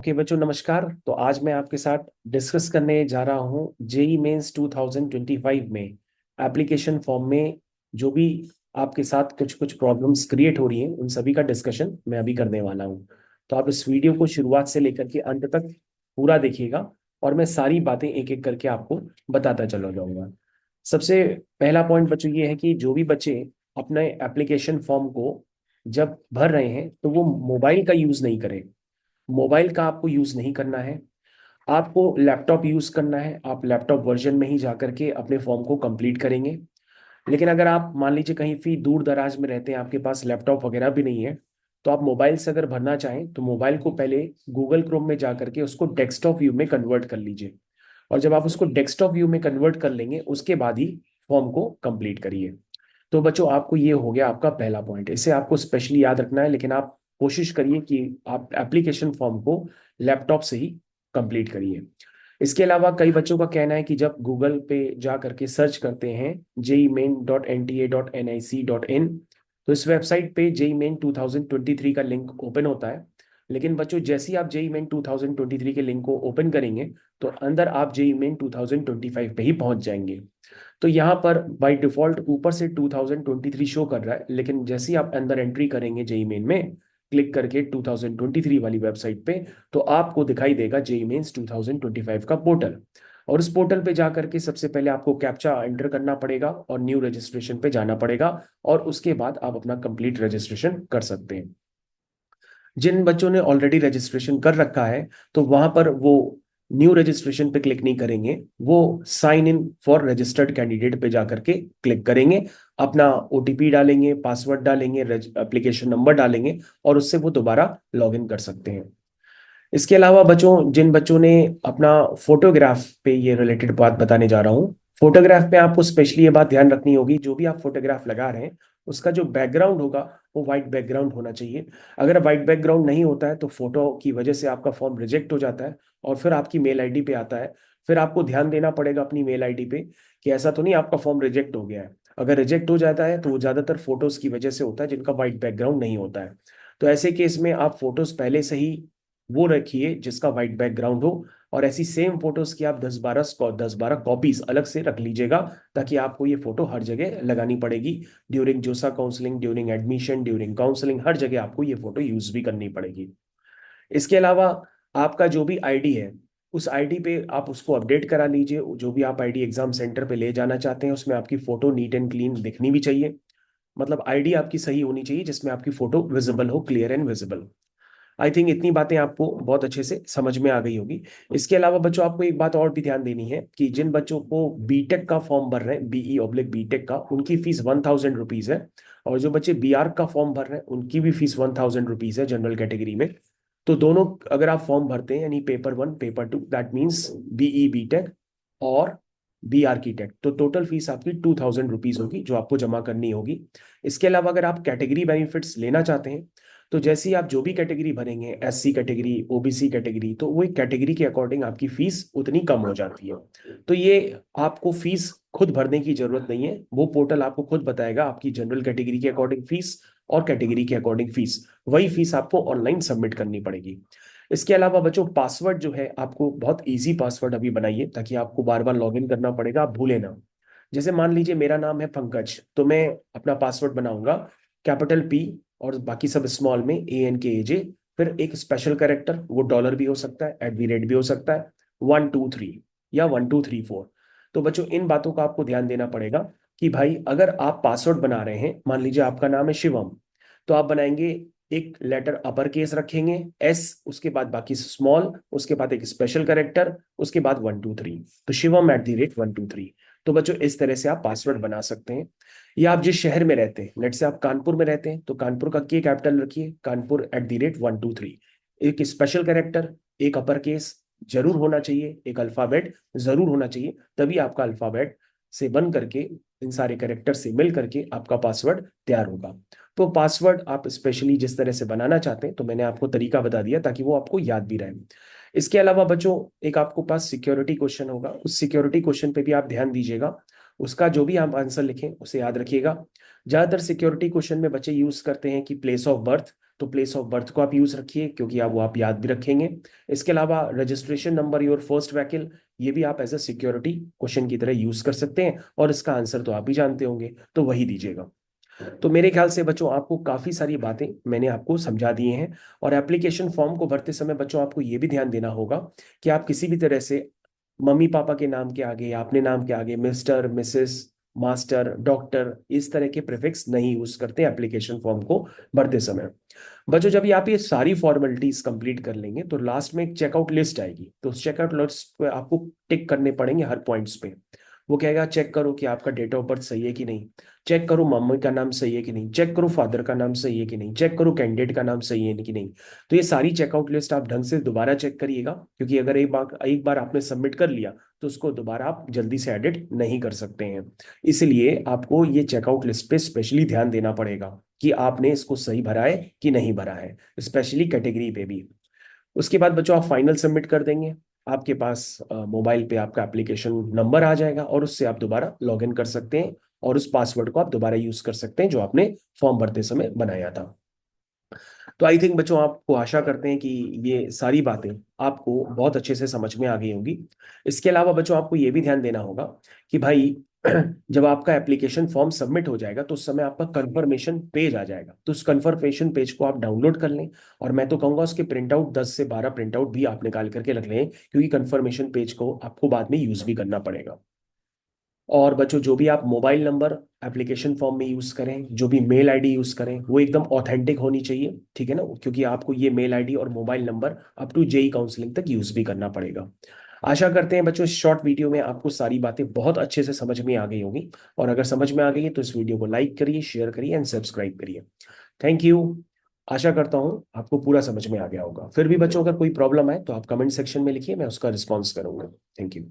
Okay बच्चों, नमस्कार। तो आज मैं आपके साथ डिस्कस करने जा रहा हूँ जेई मेंस 2025 में एप्लीकेशन फॉर्म में जो भी आपके साथ कुछ कुछ प्रॉब्लम्स क्रिएट हो रही हैं उन सभी का डिस्कशन मैं अभी करने वाला हूँ। तो आप इस वीडियो को शुरुआत से लेकर के अंत तक पूरा देखिएगा और मैं सारी बातें एक एक करके आपको बताता चला जाऊंगा। सबसे पहला पॉइंट बच्चों ये है कि जो भी बच्चे अपने एप्लीकेशन फॉर्म को जब भर रहे हैं तो वो मोबाइल का यूज नहीं करें। मोबाइल का आपको यूज नहीं करना है, आपको लैपटॉप यूज करना है। आप लैपटॉप वर्जन में ही जाकर के अपने फॉर्म को कंप्लीट करेंगे। लेकिन अगर आप मान लीजिए कहीं भी दूर दराज में रहते हैं, आपके पास लैपटॉप वगैरह भी नहीं है, तो आप मोबाइल से अगर भरना चाहें तो मोबाइल को पहले गूगल क्रोम में जाकर के उसको डेस्कटॉप व्यू में कन्वर्ट कर लीजिए। और जब आप उसको डेस्कटॉप व्यू में कन्वर्ट कर लेंगे उसके बाद ही फॉर्म को कंप्लीट करिए। तो बच्चों, आपको ये हो गया आपका पहला पॉइंट, इसे आपको स्पेशली याद रखना है। लेकिन आप कोशिश करिए कि आप एप्लीकेशन फॉर्म को लैपटॉप से ही कंप्लीट करिए। इसके अलावा कई बच्चों का कहना है कि जब गूगल पे जा करके सर्च करते हैं jemain.nta.nic.in, तो इस वेबसाइट पे जेई मेन 2023 का लिंक ओपन होता है। लेकिन बच्चों, जैसे ही आप जेई मेन 2023 के लिंक को ओपन करेंगे तो अंदर आप जेई मेन 2025 पे ही पहुंच जाएंगे। तो यहाँ पर बाय डिफॉल्ट ऊपर से 2023 शो कर रहा है, लेकिन जैसे ही आप अंदर एंट्री करेंगे जेई मेन में, क्लिक करके 2023 वाली वेबसाइट पे, तो आपको दिखाई देगा जेई मेंस 2025 का पोर्टल। और उस पोर्टल पे जा करके सबसे पहले आपको कैप्चा एंटर करना पड़ेगा और न्यू रजिस्ट्रेशन पे जाना पड़ेगा। और उसके बाद आप अपना कंप्लीट रजिस्ट्रेशन कर सकते हैं। जिन बच्चों ने ऑलरेडी रजिस्ट्रेशन कर रखा है तो वहां पर वो न्यू रजिस्ट्रेशन पे क्लिक नहीं करेंगे, वो sign in for registered candidate पे जाकर के क्लिक करेंगे। अपना ओटीपी डालेंगे, पासवर्ड डालेंगे, एप्लीकेशन नंबर डालेंगे और उससे वो दोबारा लॉग इन कर सकते हैं। इसके अलावा बच्चों, जिन बच्चों ने अपना फोटोग्राफ पे ये रिलेटेड बात बताने जा रहा हूँ। फोटोग्राफ पे आपको स्पेशली ये बात ध्यान रखनी होगी, जो भी आप फोटोग्राफ लगा रहे हैं उसका जो बैकग्राउंड होगा वो वाइट बैकग्राउंड होना चाहिए। अगर वाइट बैकग्राउंड नहीं होता है तो फोटो की वजह से आपका फॉर्म रिजेक्ट हो जाता है और फिर आपकी मेल आईडी पे आता है। फिर आपको ध्यान देना पड़ेगा अपनी मेल आईडी पे कि ऐसा तो नहीं आपका फॉर्म रिजेक्ट हो गया है। अगर रिजेक्ट हो जाता है तो वो ज्यादातर फोटोज की वजह से होता है जिनका वाइट बैकग्राउंड नहीं होता है। तो ऐसे केस में आप फोटोज पहले से ही वो रखिए जिसका वाइट बैकग्राउंड हो। और ऐसी सेम फोटोज की आप 10-12 कॉपीज अलग से रख लीजिएगा, ताकि आपको ये फोटो हर जगह लगानी पड़ेगी। During JoSAA counselling, during admission, during counselling, हर जगह आपको ये फोटो यूज भी करनी पड़ेगी। इसके अलावा आपका जो भी आईडी है उस आईडी पे आप उसको अपडेट करा लीजिए। जो भी आप आईडी एग्जाम सेंटर पे ले जाना चाहते हैं उसमें आपकी फोटो नीट एंड क्लीन दिखनी भी चाहिए। मतलब आईडी आपकी सही होनी चाहिए जिसमें आपकी फोटो विजिबल हो, clear and visible. I think इतनी बातें आपको बहुत अच्छे से समझ में आ गई होगी। इसके अलावा बच्चों, आपको एक बात और भी ध्यान देनी है कि जिन बच्चों को बीटेक का फॉर्म भर रहे हैं, बीई/बीटेक का, उनकी फीस 1000 रुपीज है। और जो बच्चे बीआर का फॉर्म भर रहे हैं उनकी भी फीस 1000 रुपीज है जनरल कैटेगरी में। तो दोनों अगर आप फॉर्म भरते हैं, यानी पेपर 1 पेपर 2, दैट मीन्स बीई/बीटेक और बी आर्किटेक्ट, तो टोटल फीस आपकी 2000 रुपीज होगी जो आपको जमा करनी होगी। इसके अलावा अगर आप कैटेगरी बेनिफिट्स लेना चाहते हैं तो जैसे ही आप जो भी कैटेगरी भरेंगे, एससी कैटेगरी, ओबीसी कैटेगरी, तो वो एक कैटेगरी के अकॉर्डिंग आपकी फीस उतनी कम हो जाती है। तो ये आपको फीस खुद भरने की जरूरत नहीं है, वो पोर्टल आपको खुद बताएगा आपकी जनरल कैटेगरी के अकॉर्डिंग फीस और कैटेगरी के अकॉर्डिंग फीस। वही फीस आपको ऑनलाइन सबमिट करनी पड़ेगी। इसके अलावा बच्चों, पासवर्ड जो है आपको बहुत इजी पासवर्ड अभी बनाइए, ताकि आपको बार बार लॉग इन करना पड़ेगा, आप भूले ना। जैसे मान लीजिए मेरा नाम है पंकज, तो मैं अपना पासवर्ड बनाऊंगा कैपिटल पी और बाकी सब स्मॉल में ANKAJ, फिर एक स्पेशल कैरेक्टर, वो डॉलर भी हो सकता है, @ भी हो सकता है, 123 या 1234। तो बच्चों, इन बातों का आपको ध्यान देना पड़ेगा कि भाई अगर आप पासवर्ड बना रहे हैं, मान लीजिए आपका नाम है शिवम, तो आप बनाएंगे एक लेटर अपर केस रखेंगे, एस, उसके बाद बाकी स्मॉल, उसके बाद एक स्पेशल कैरेक्टर, उसके बाद 123, तो शिवम @123। तो बच्चों, इस तरह से आप पासवर्ड बना सकते हैं। या आप जिस शहर में रहते हैं, लेट से आप कानपुर में रहते हैं, तो कानपुर का के कैपिटल रखिए, कानपुर @123। एक स्पेशल कैरेक्टर, एक अपर केस जरूर होना चाहिए, एक अल्फाबेट जरूर होना चाहिए, तभी आपका अल्फाबेट से बन करके, इन सारे कैरेक्टर से मिल करके आपका पासवर्ड तैयार होगा। तो पासवर्ड आप स्पेशली जिस तरह से बनाना चाहते हैं, तो मैंने आपको तरीका बता दिया ताकि वो आपको याद भी रहे। इसके अलावा बच्चों, एक आपको पास सिक्योरिटी क्वेश्चन होगा, उस सिक्योरिटी क्वेश्चन पे भी आप ध्यान दीजिएगा। उसका जो भी आप आंसर लिखें उसे याद रखिएगा। ज्यादातर सिक्योरिटी क्वेश्चन में बच्चे यूज करते हैं कि प्लेस ऑफ बर्थ, तो प्लेस ऑफ बर्थ को आप यूज रखिए, क्योंकि आप वो आप याद भी रखेंगे। इसके अलावा registration number, your first vehicle, ये भी आप एज अ सिक्योरिटी क्वेश्चन की तरह यूज कर सकते हैं, और इसका आंसर तो आप भी जानते होंगे, तो वही दीजिएगा। तो मेरे ख्याल से बच्चों आपको काफी सारी बातें मैंने आपको समझा दी हैं। और एप्लीकेशन फॉर्म को भरते समय बच्चों आपको ये भी ध्यान देना होगा कि आप किसी भी तरह से मम्मी पापा के नाम के आगे या अपने नाम के आगे मिस्टर, मिसेस, मास्टर, डॉक्टर, इस तरह के प्रीफिक्स नहीं यूज करते एप्लीकेशन फॉर्म को भरते समय। बच्चों जब ये आप ये सारी फॉर्मेलिटीज कंप्लीट कर लेंगे तो लास्ट में एक चेकआउट लिस्ट आएगी, तो उस चेकआउट लिस्ट पे आपको टिक करने पड़ेंगे हर पॉइंट्स पे। वो कहेगा चेक करो कि आपका डेट ऑफ बर्थ सही है कि नहीं, चेक करो मम्मी का नाम सही है कि नहीं, चेक करो फादर का नाम सही है कि नहीं, चेक करो कैंडिडेट का नाम सही है कि नहीं। तो ये सारी चेकआउट लिस्ट आप ढंग से दोबारा चेक करिएगा, क्योंकि अगर एक बार आपने सबमिट कर लिया तो उसको दोबारा आप जल्दी से एडिट नहीं कर सकते हैं। इसलिए आपको ये चेकआउट लिस्ट पे स्पेशली ध्यान देना पड़ेगा कि आपने इसको सही भरा है कि नहीं भरा है, स्पेशली कैटेगरी पे भी। उसके बाद बच्चों आप फाइनल सबमिट कर देंगे, आपके पास मोबाइल पे आपका एप्लीकेशन नंबर आ जाएगा, और उससे आप दोबारा लॉग इन कर सकते हैं, और उस पासवर्ड को आप दोबारा यूज कर सकते हैं जो आपने फॉर्म भरते समय बनाया था। तो आई थिंक बच्चों आपको आशा करते हैं कि ये सारी बातें आपको बहुत अच्छे से समझ में आ गई होंगी। इसके अलावा बच्चों आपको ये भी ध्यान देना होगा कि भाई जब आपका एप्लीकेशन फॉर्म सबमिट हो जाएगा तो उस समय आपका कंफर्मेशन पेज आ जाएगा, तो उस कंफर्मेशन पेज को आप डाउनलोड कर लें। और मैं तो कहूंगा उसके प्रिंट आउट 10 से 12 प्रिंट आउट भी आप निकाल करके रख लें, क्योंकि कंफर्मेशन पेज को आपको बाद में यूज भी करना पड़ेगा। और बच्चों जो भी आप मोबाइल नंबर एप्लीकेशन फॉर्म में यूज करें, जो भी मेल आईडी यूज करें, वो एकदम ऑथेंटिक होनी चाहिए, ठीक है ना, क्योंकि आपको ये मेल आईडी और mobile number up to JEE counselling तक यूज भी करना पड़ेगा। आशा करते हैं बच्चों इस शॉर्ट वीडियो में आपको सारी बातें बहुत अच्छे से समझ में आ गई होंगी। और अगर समझ में आ गई है तो इस वीडियो को लाइक करिए, शेयर करिए एंड सब्सक्राइब करिए। Thank you. आशा करता हूँ आपको पूरा समझ में आ गया होगा। फिर भी बच्चों अगर कोई प्रॉब्लम है तो आप कमेंट सेक्शन में लिखिए, मैं उसका रिस्पॉन्स करूंगा। Thank you.